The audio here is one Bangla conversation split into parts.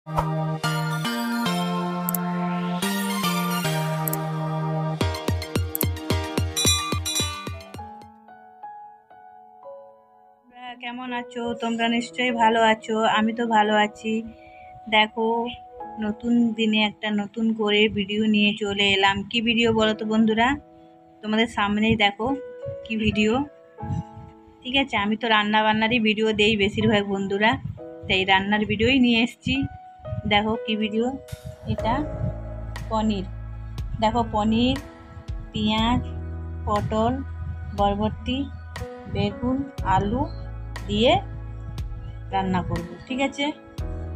কেমন আছো তোমরা? নিশ্চয়ই ভালো আছো, আমি তো ভালো আছি। দেখো, নতুন দিনে একটা নতুন করে ভিডিও নিয়ে চলে এলাম। কি ভিডিও বলো তো বন্ধুরা? তোমাদের সামনেই দেখো কি ভিডিও। ঠিক আছে, আমি তো রান্না বান্নারই ভিডিও দেই বেশিরভাগ বন্ধুরা, তাই রান্নার ভিডিওই নিয়ে এসেছি। দেখো কি ভিডিও এটা। পনির, দেখো পনির, পেঁয়াজ, পটল, বরবটি, বেগুন, আলু দিয়ে রান্না করব। ঠিক আছে,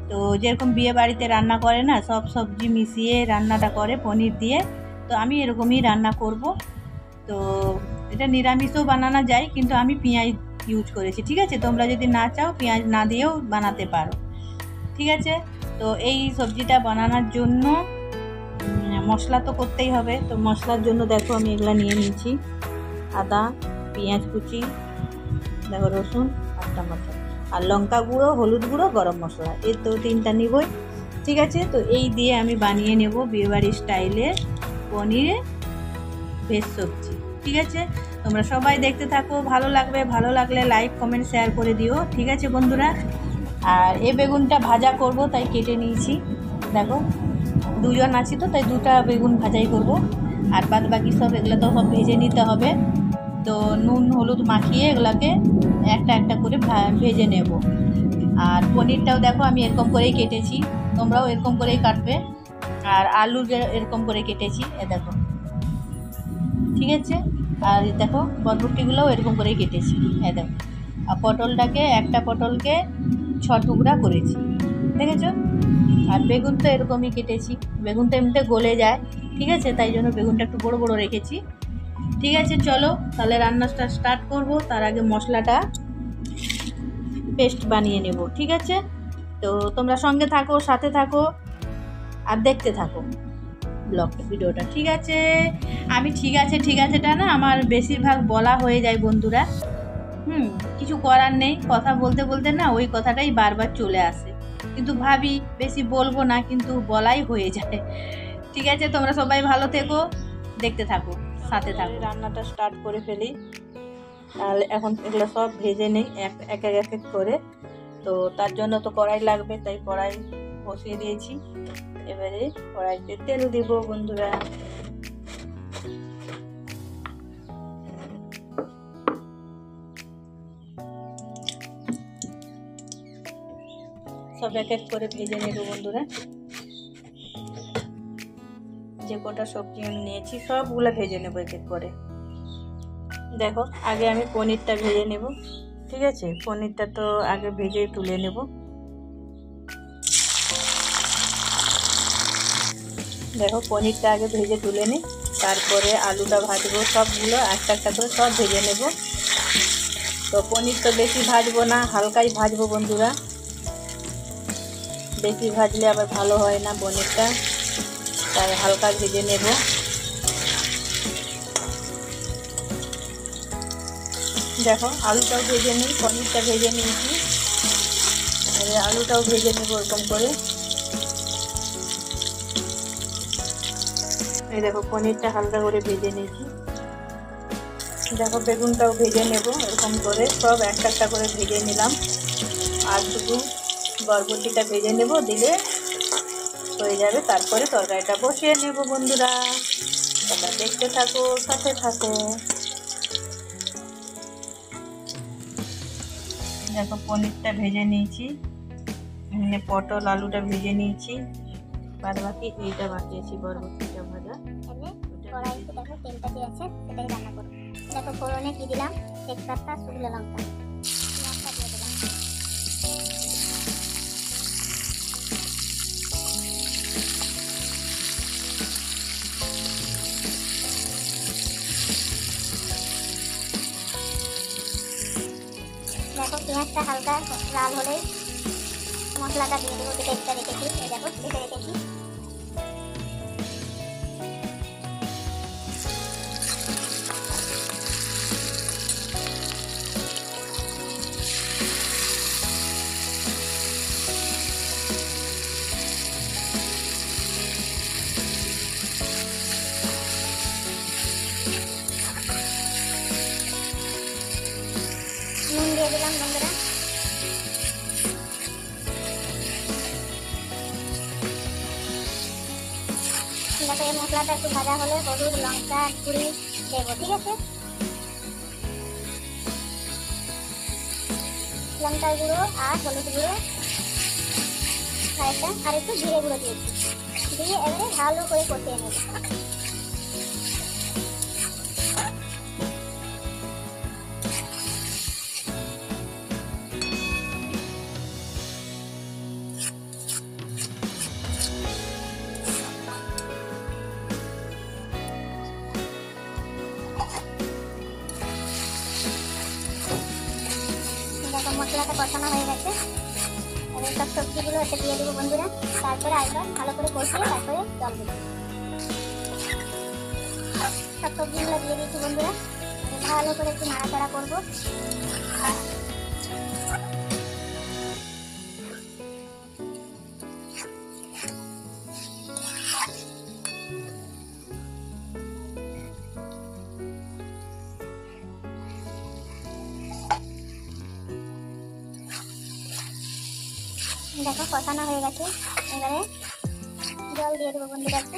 তো যেরকম বিয়ে বাড়িতে রান্না করে না, সব সবজি মিশিয়ে রান্নাটা করে পনির দিয়ে, তো আমি এরকমই রান্না করব। তো এটা নিরামিষও বানানো যায়, কিন্তু আমি পেঁয়াজ ইউজ করেছি। ঠিক আছে, তোমরা যদি না চাও পেঁয়াজ না দিয়েও বানাতে পারো। ঠিক আছে, তো এই সবজিটা বানানোর জন্য মশলা তো করতেই হবে। তো মশলার জন্য দেখো আমি এগুলো নিয়ে নিয়েছি। আদা, পেঁয়াজ কুচি, দেখো রসুন আর টমেটো, আর লঙ্কা গুঁড়ো, হলুদ গুঁড়ো, গরম মশলা, এই তো তিনটা নিবই। ঠিক আছে, তো এই দিয়ে আমি বানিয়ে নেব বিয়েবাড়ির স্টাইলে পনিরে ভেজ সবজি। ঠিক আছে, তোমরা সবাই দেখতে থাকো, ভালো লাগবে। ভালো লাগলে লাইক কমেন্ট শেয়ার করে দিও। ঠিক আছে বন্ধুরা, আর এই বেগুনটা ভাজা করব তাই কেটে নিয়েছি। দেখো, দুজন আছি তো তাই দুটা বেগুন ভাজাই করব, আর বাদ বাকি সব এগুলো তো সব ভেজে নিতে হবে। তো নুন হলুদ মাখিয়ে এগুলাকে একটা একটা করে ভেজে নেব। আর পনিরটাও দেখো আমি এরকম করেই কেটেছি, তোমরাও এরকম করেই কাটবে। আর আলু এরকম করে কেটেছি, এ দেখো। ঠিক আছে, আর দেখো বরবটিগুলোও এরকম করেই কেটেছি, এ দেখো। আর পটলটাকে, একটা পটলকে 6 টুকরা করেছি, দেখেছো। আর বেগুন তো এরকমই কেটেছি, বেগুনটা এমনিতে গলে যায়। ঠিক আছে, তাই জন্য বেগুনটা একটু বড় বড় রেখেছি। ঠিক আছে, চলো তাহলে রান্নাটা স্টার্ট করব। তার আগে মশলাটা পেস্ট বানিয়ে নেব। ঠিক আছে, তো তোমরা সঙ্গে থাকো, সাথে থাকো আর দেখতে থাকো ব্লগ ভিডিওটা। ঠিক আছে, আমি ঠিক আছেটা না আমার বেশিরভাগ বলা হয়ে যায় বন্ধুরা। কিছু করার নেই, কথা বলতে বলতে না ওই কথাটাই বারবার চলে আসে, কিন্তু ভাবি বেশি বলবো না, কিন্তু বলাই হয়ে যায়। ঠিক আছে, তোমরা সবাই ভালো থেকো, দেখতে থাকো, সাথে থাকো। রান্নাটা স্টার্ট করে ফেলি। তাহলে এখন এগুলো সব ভেজে নেই এক এক করে। তো তার জন্য তো কড়াই লাগবে, তাই কড়াই বসিয়ে দিয়েছি। এবারে কড়াইতে তেল দিব বন্ধুরা। সব এক এক করে ভেজে নেব বন্ধুরা। যে কটা সবজি আমি নিয়েছি সবগুলো ভেজে নেব এক এক করে। দেখো, আগে আমি পনিরটা ভেজে নেব। ঠিক আছে, পনিরটা তো আগে ভেজে তুলে নেব। দেখো, পনিরটা আগে ভেজে তুলে নিই, তারপরে আলুটা ভাজবো। সবগুলো একটা একটা করে সব ভেজে নেব। তো পনির তো বেশি ভাজবো না, হালকাই ভাজবো বন্ধুরা। বেশি ভাজলে আবার ভালো হয় না পনিরটা, তাই হালকা ভেজে নেব। দেখো, আলুটাও ভেজে নিই, পনিরটা ভেজে নিয়েছি, আলুটাও ভেজে নেব এরকম করে। এই দেখো, পনিরটা হালকা করে ভেজে নিয়েছি। দেখো, বেগুনটাও ভেজে নেব এরকম করে, সব একটা একটা করে ভেজে নিলাম। আর শুধু বরবটিটা ভেজে নেব, দিলে হয়ে যাবে। তারপরে তরকারিটা বসিয়ে নেব বন্ধুরা। তোমরা দেখতে থাকো, সাথে থাকো। দেখো, পনিরটা ভেজে নিয়েছি, পটল আলুটা ভেজে নিয়েছি, বাদ বাকি এইটা বাকিয়েছি বরবটিটা ভাজা। কড়াইতে দেখো তেলটা দিয়ে আছে, সেটাই রান্না করবো। দেখো ফোড়নে কি দিলাম, তেজপাতা, শুকনো লঙ্কা, পেঁয়াজটা দিয়ে দিলাম। দেখো, পেঁয়াজটা হালকা লাল হলে মশলাটা দিয়ে দেবো, যেটা একটা রেখেছি। এই দেখো বেটে রেখেছি। দিলাম বন্ধুরা। দেখো এই মশলাটা একটু ভাজা হলে হলুদ লঙ্কা গুঁড়ি দেবো, ঠিক আছে। লঙ্কার গুঁড়ো আর হলুদ গুঁড়ো আর একটু জিরে গুঁড়ো দিয়েছি, দিয়ে এবারে ভালো করে কষিয়ে নেব। দেখো মশলাটা কষানো হয়ে গেছে, এবার সব সবজিগুলো এতে দিয়ে দেবো বন্ধুরা। তারপরে আরেকবার ভালো করে কষিয়ে তারপরে জল দেবো। সব সবজিগুলো দিয়ে দিয়েছি বন্ধুরা, ভালো করে একটু নাড়াচাড়া করবো। দেখো কষানো হয়ে গেছে, এবারে জল দিয়ে দেবো বন্ধুরা একটু।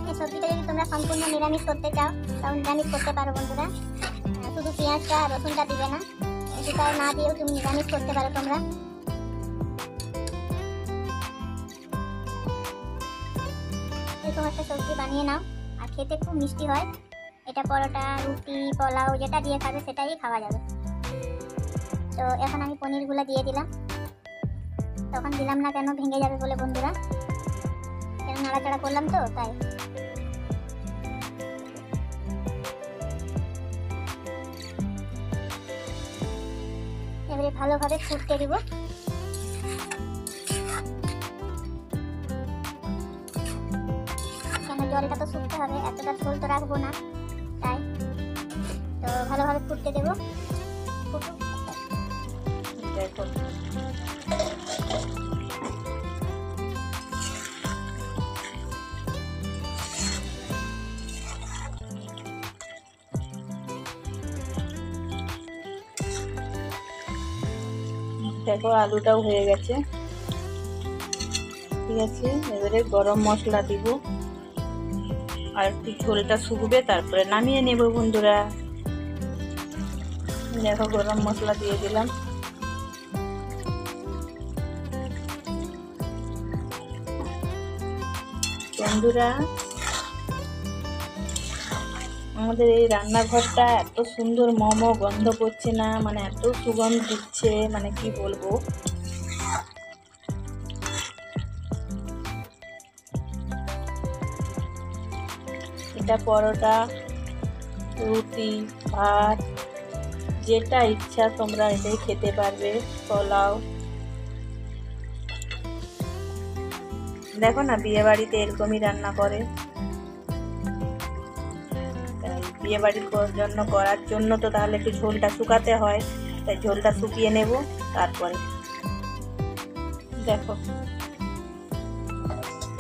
এই সবজিটা যদি তোমরা সম্পূর্ণ নিরামিষ করতে চাও তাহলে নিরামিষ করতে পারো বন্ধুরা, শুধু পেঁয়াজটা রসুনটা দিবে না, দুটা না দিয়েও তুমি নিরামিষ করতে পারো তোমরা। এরকম একটা সবজি বানিয়ে নাও, আর খেতে খুব মিষ্টি হয়। এটা পরোটা রুটি পোলাও যেটা দিয়ে খাবে সেটাই খাওয়া যাবে। তো এখন আমি পনিরগুলো দিয়ে দিলাম, তখন দিলাম না কেন ভেঙে যাবে বলে বন্ধুরা, কেন নাড়াচাড়া করলাম তো তাই। এবারে ভালোভাবে ফুটতে দিব। কেন জলটা তো শুকতে হবে, এতটা ঝোল তো রাখবো না, তাই তো ভালোভাবে ফুটতে দেবো। দেখো দেখো আলুটাও হয়ে গেছে, ঠিক আছে। এবারে গরম মশলা দিব, আর একটু ঝোলটা শুকবে তারপরে নামিয়ে নেব বন্ধুরা। দেখো গরম মশলা দিয়ে দিলাম, বন্ধুরা আমাদের এই রান্নাঘরটা এত সুন্দর মোমো গন্ধ করছে না, মানে এত সুগন্ধ দিচ্ছে, মানে কি বলবো। এটা পরোটা রুটি ভাত যেটা ইচ্ছা তোমরা এটাই খেতে পারবে, পোলাও। দেখো না বিয়ে বাড়িতে এরকমই রান্না করে, বিয়ে বাড়ির জন্য করার জন্য তো তাহলে একটু ঝোলটা শুকাতে হয়, তাই ঝোলটা শুকিয়ে নেব তারপরে। দেখো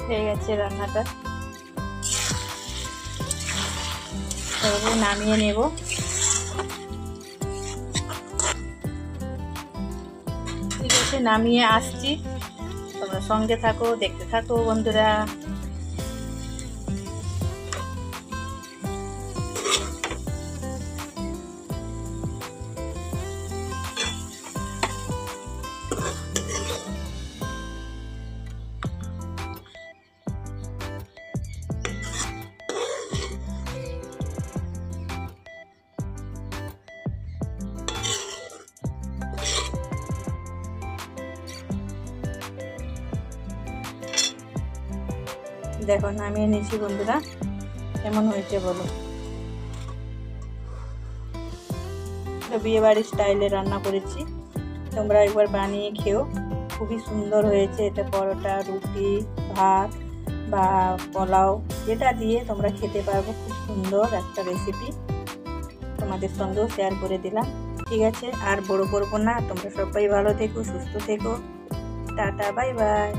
হয়ে গেছে রান্নাটা, এবারে নামিয়ে নেব। ঠিক আছে নামিয়ে আসছি, তোমরা সঙ্গে থাকো, দেখতে থাকো বন্ধুরা। দেখো নামিয়ে নিয়েছি বন্ধুরা, কেমন হয়েছে বলো। বিয়ে বাড়ির স্টাইলে রান্না করেছি, তোমরা একবার বানিয়ে খেও, খুবই সুন্দর হয়েছে। এটা পরোটা রুটি ভাত বা পোলাও যেটা দিয়ে তোমরা খেতে পারবে, খুব সুন্দর একটা রেসিপি তোমাদের সঙ্গেও শেয়ার করে দিলাম। ঠিক আছে, আর বড় করবো না। তোমরা সবাই ভালো থেকো, সুস্থ থেকো। Tata, bye bye.